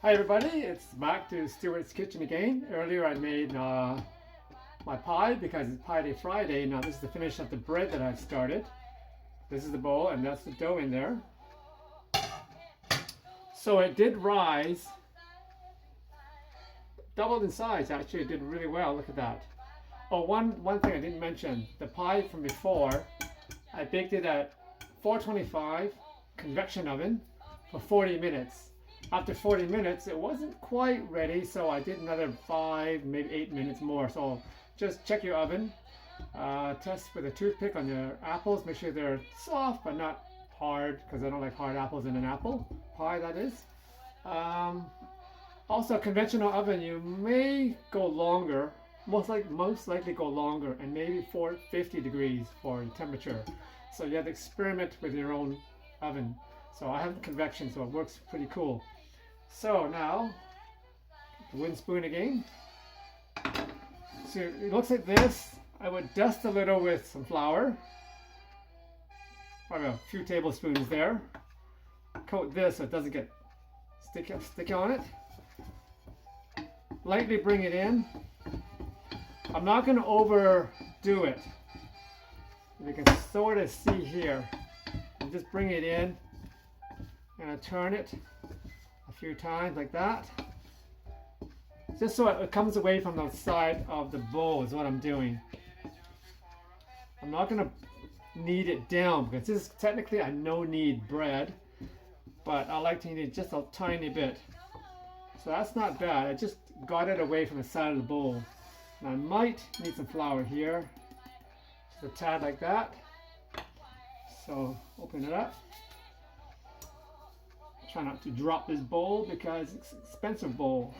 Hi everybody, it's back to Stuart's Kitchen again. Earlier I made my pie because it's Pie Day Friday. Now this is the finish of the bread that I've started. This is the bowl and that's the dough in there. So it did rise, doubled in size actually. It did really well, look at that. Oh, one thing I didn't mention, the pie from before, I baked it at 425 convection oven for 40 minutes. After 40 minutes, it wasn't quite ready, so I did another 5, maybe 8 minutes more. So just check your oven. Test with a toothpick on your apples. Make sure they're soft but not hard, because I don't like hard apples in an apple pie, that is. Also, conventional oven, you may go longer. Most likely go longer, and maybe 450 degrees for temperature. So you have to experiment with your own oven. So I have convection, so it works pretty cool. So now, the wooden spoon again. So it looks like this. I would dust a little with some flour. Probably a few tablespoons there. Coat this so it doesn't get sticky on it. Lightly bring it in. I'm not going to overdo it. You can sort of see here. And just bring it in. I'm going to turn it a few times like that. Just so it comes away from the side of the bowl is what I'm doing. I'm not going to knead it down because this is technically a no-knead bread, but I like to knead it just a tiny bit. So that's not bad. I just got it away from the side of the bowl. And I might need some flour here, just a tad like that. So open it up. Try not to drop this bowl because it's an expensive bowl.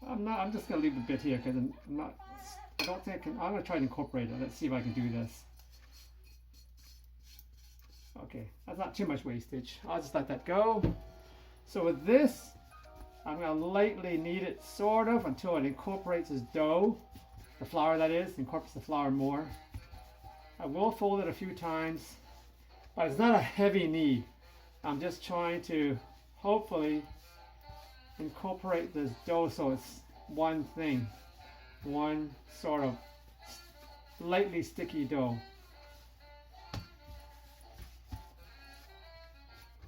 I'm just gonna leave the bit here because I don't think I'm gonna try to incorporate it. Let's see if I can do this. Okay, that's not too much wastage. I'll just let that go. So with this, I'm gonna lightly knead it sort of until it incorporates this dough. The flour, that is, incorporates the flour more. I will fold it a few times. But it's not a heavy knead. I'm just trying to hopefully incorporate this dough so it's one thing, one sort of lightly sticky dough.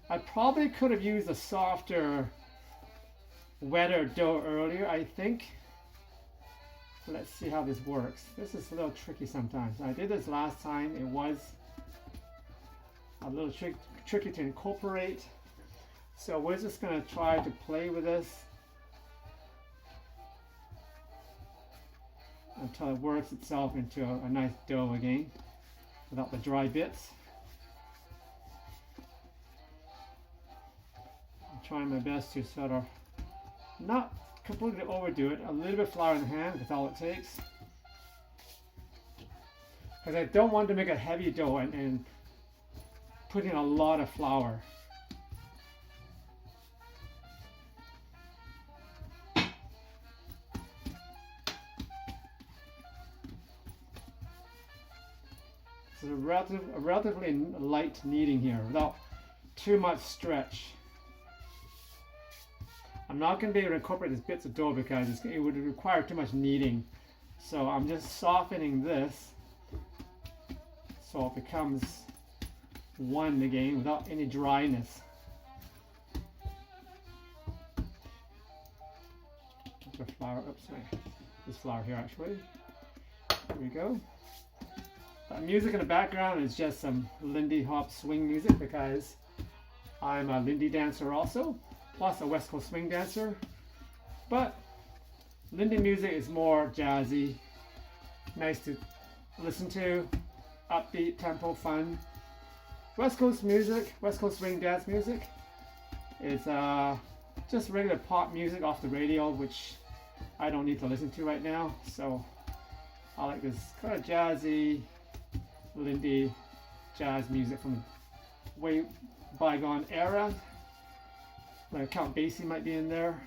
I probably could have used a softer, wetter dough earlier, I think. So let's see how this works. This is a little tricky sometimes. I did this last time. It was a little tricky to incorporate, so we're just going to try to play with this until it works itself into a nice dough again without the dry bits. I'm trying my best to sort of not completely overdo it. A little bit of flour in the hand, that's all it takes, because I don't want to make a heavy dough and put in a lot of flour. So a relatively light kneading here without too much stretch. I'm not going to be able to incorporate these bits of dough because it would require too much kneading. So I'm just softening this so it becomes one again without any dryness. The flour, oops, sorry. This flour here actually. There we go. Music in the background is just some Lindy Hop swing music because I'm a Lindy dancer also, plus a West Coast swing dancer. But Lindy music is more jazzy, nice to listen to, upbeat, tempo, fun. West Coast music, West Coast swing dance music is just regular pop music off the radio, which I don't need to listen to right now. So I like this kind of jazzy, Lindy jazz music from way bygone era. Like Count Basie might be in there.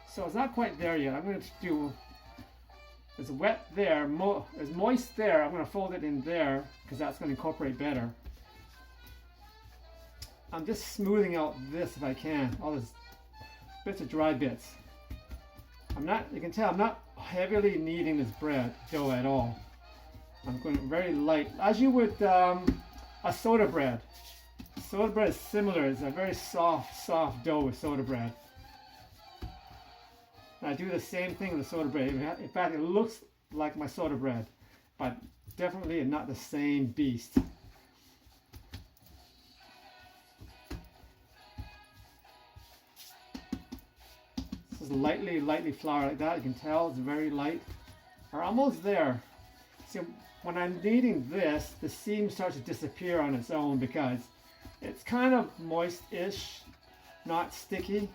So it's not quite there yet. I'm going to do, it's wet there, it's moist there. I'm going to fold it in there because that's going to incorporate better. I'm just smoothing out this if I can, all these bits of dry bits. I'm not, you can tell I'm not heavily kneading this bread dough at all. I'm going very light, as you would a soda bread. Soda bread is similar, it's a very soft dough with soda bread. And I do the same thing with the soda bread. In fact, it looks like my soda bread, but definitely not the same beast. Just lightly flour like that. You can tell it's very light. We're almost there. See, when I'm kneading this, the seam starts to disappear on its own because it's kind of moist-ish, not sticky,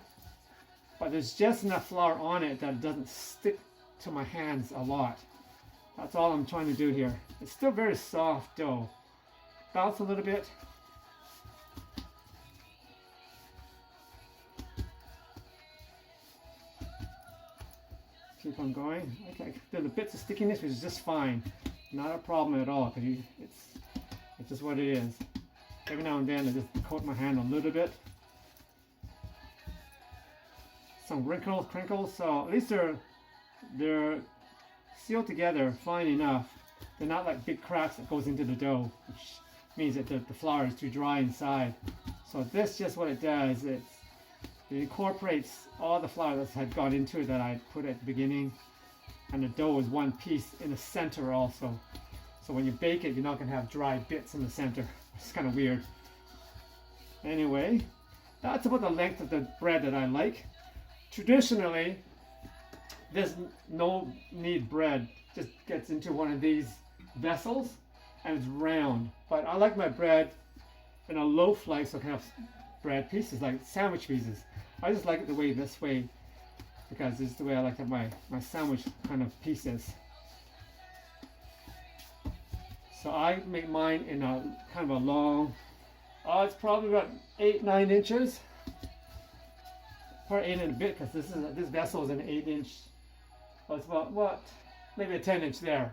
but there's just enough flour on it that it doesn't stick to my hands a lot. That's all I'm trying to do here. It's still very soft dough. Bounce a little bit. Keep on going. Okay, there's a bits of stickiness, which is just fine. Not a problem at all, because it's just what it is. Every now and then I just coat my hand a little bit. Some wrinkles, crinkles, so at least they're sealed together fine enough. They're not like big cracks that goes into the dough, which means that the flour is too dry inside. So this just what it does, it incorporates all the flour that had gone into it that I put at the beginning, and the dough is one piece in the center also. So when you bake it, you're not going to have dry bits in the center. It's kind of weird. Anyway, that's about the length of the bread that I like. Traditionally, this no knead bread just gets into one of these vessels and it's round. But I like my bread in a loaf like, so I can have bread pieces like sandwich pieces. I just like it the way this way because it's the way I like to have my sandwich kind of pieces. So I make mine in a kind of a long, it's probably about 8-9 inches. Probably 8 and a bit because this vessel is an 8-inch. Oh, it's about what? Maybe a 10-inch there.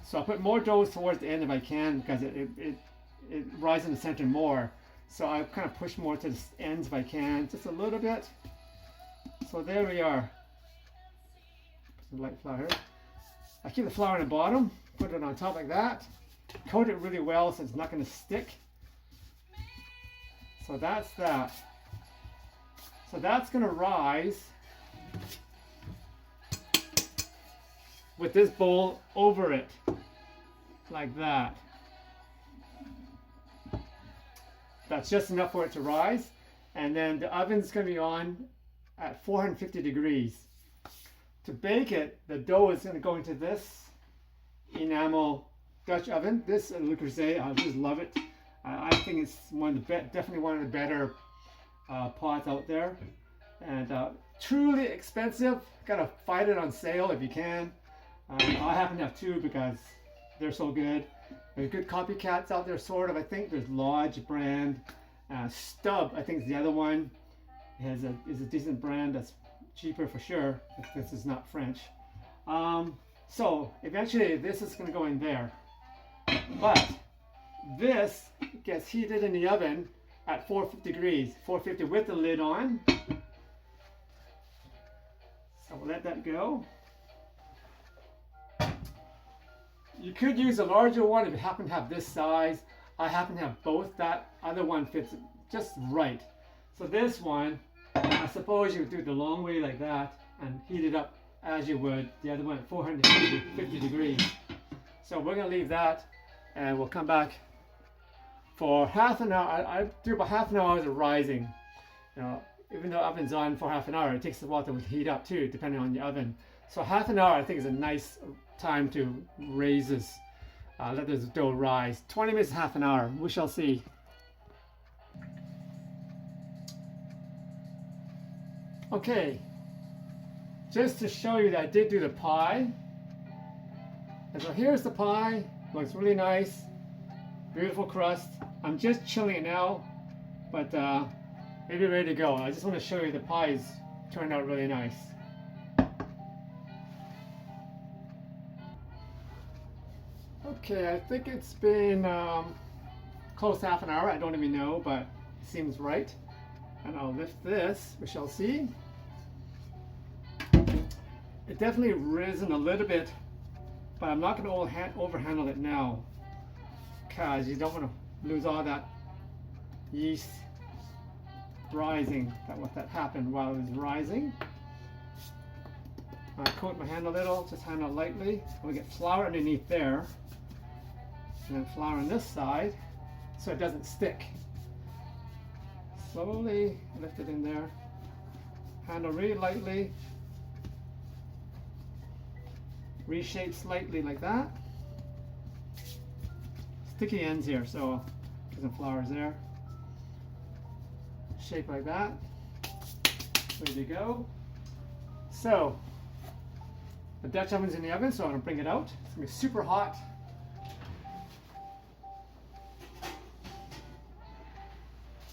So I'll put more dough towards the end if I can because it rises in the center more. So I kind of push more to the ends if I can, just a little bit. So there we are. Put some light flour here. I keep the flour on the bottom, put it on top like that. Coat it really well so it's not going to stick. So that's that. So that's going to rise with this bowl over it, like that. That's just enough for it to rise. And then the oven's going to be on at 450 degrees. To bake it, the dough is going to go into this enamel Dutch oven. This Le Creuset, I just love it. I think it's definitely one of the better pots out there. And truly expensive. Gotta find it on sale if you can. I happen to have two because they're so good. There's good copycats out there, sort of. I think there's Lodge brand. Stubb, I think, is the other one. Is a decent brand that's cheaper for sure. This is not French. So eventually this is going to go in there. But this gets heated in the oven at 450 degrees. 450 with the lid on. So we'll let that go. You could use a larger one if you happen to have this size. I happen to have both. That other one fits just right. So this one, I suppose you would do it the long way like that and heat it up as you would the other one at 450 degrees. So we're going to leave that and we'll come back for half an hour. I do about half an hour of rising. You know, even though the oven's on for half an hour, it takes a while to heat up too, depending on the oven. So half an hour I think is a nice time to raise this, let this dough rise. 20 minutes, half an hour, we shall see. Okay, just to show you that I did do the pie. And so here's the pie, looks really nice, beautiful crust. I'm just chilling it now, but maybe ready to go. I just want to show you the pies turned out really nice. Okay, I think it's been close to half an hour. I don't even know, but it seems right. And I'll lift this, we shall see. It definitely risen a little bit, but I'm not going to overhandle it now, because you don't want to lose all that yeast rising. That happened while it was rising. I coat my hand a little, just handle it lightly. We get flour underneath there, and then flour on this side, so it doesn't stick. Slowly lift it in there. Handle really lightly. Reshape slightly like that. Sticky ends here, so get some flour there. Shape like that. There you go. So the Dutch oven's in the oven, so I'm gonna bring it out. It's gonna be super hot.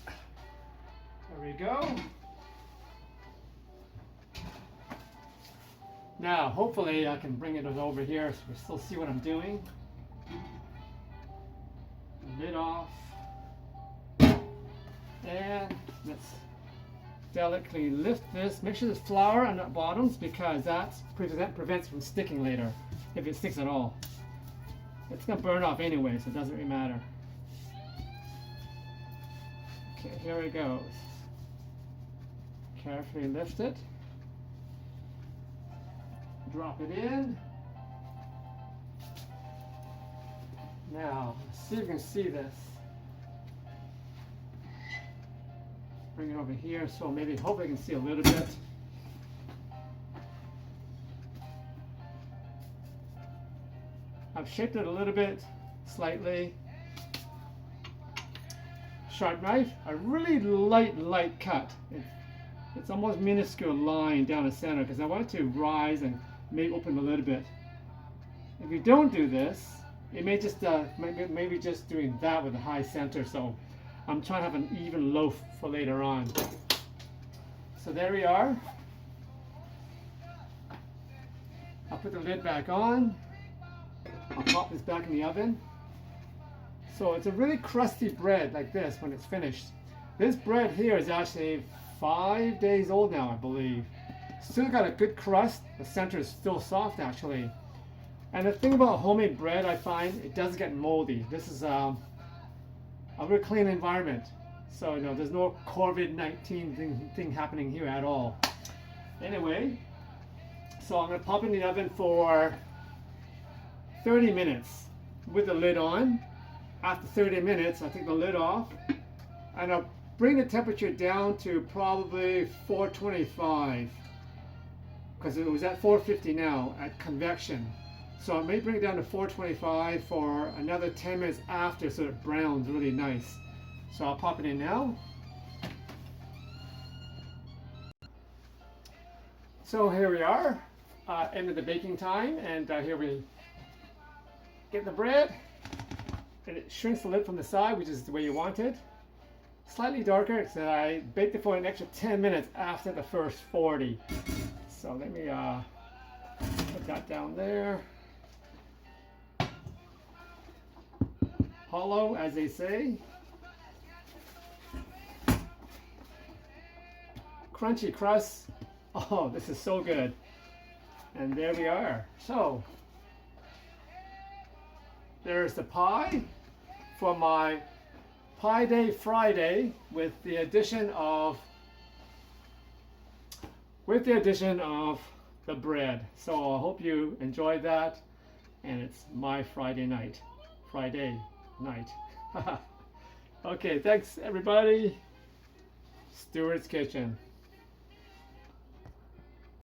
There we go. Now, hopefully I can bring it over here so we still see what I'm doing. Lid off. And let's delicately lift this. Make sure there's flour on the bottoms, because that prevents from sticking later, if it sticks at all. It's going to burn off anyway, so it doesn't really matter. Okay, here it goes. Carefully lift it. Drop it in. Now, let's see if you can see this. Bring it over here, so maybe hopefully you can see a little bit. I've shaped it a little bit, slightly. Sharp knife, a really light cut. It's almost minuscule line down the center, because I want it to rise and maybe open a little bit. If you don't do this, it may just maybe just doing that with a high center. So I'm trying to have an even loaf for later on. So there we are. I'll put the lid back on. I'll pop this back in the oven. So it's a really crusty bread like this when it's finished. This bread here is actually 5 days old now, I believe. Still got a good crust. The center is still soft actually. And the thing about homemade bread, I find it doesn't get moldy. This is a very clean environment. So there's no COVID-19 thing happening here at all. Anyway, so I'm going to pop in the oven for 30 minutes with the lid on. After 30 minutes, I take the lid off, and I'll bring the temperature down to probably 425, because it was at 450 now at convection. So I may bring it down to 425 for another 10 minutes after, so it browns really nice. So I'll pop it in now. So here we are, end of the baking time, and here we get the bread, and it shrinks the lid from the side, which is the way you want it. Slightly darker, because I baked it for an extra 10 minutes after the first 40. So let me put that down there. Hollow, as they say. Crunchy crust. Oh, this is so good. And there we are. So there's the pie for my Pie Day Friday, with the addition of the bread. So I hope you enjoyed that, and it's my Friday night. Okay, thanks everybody. Stuart's Kitchen.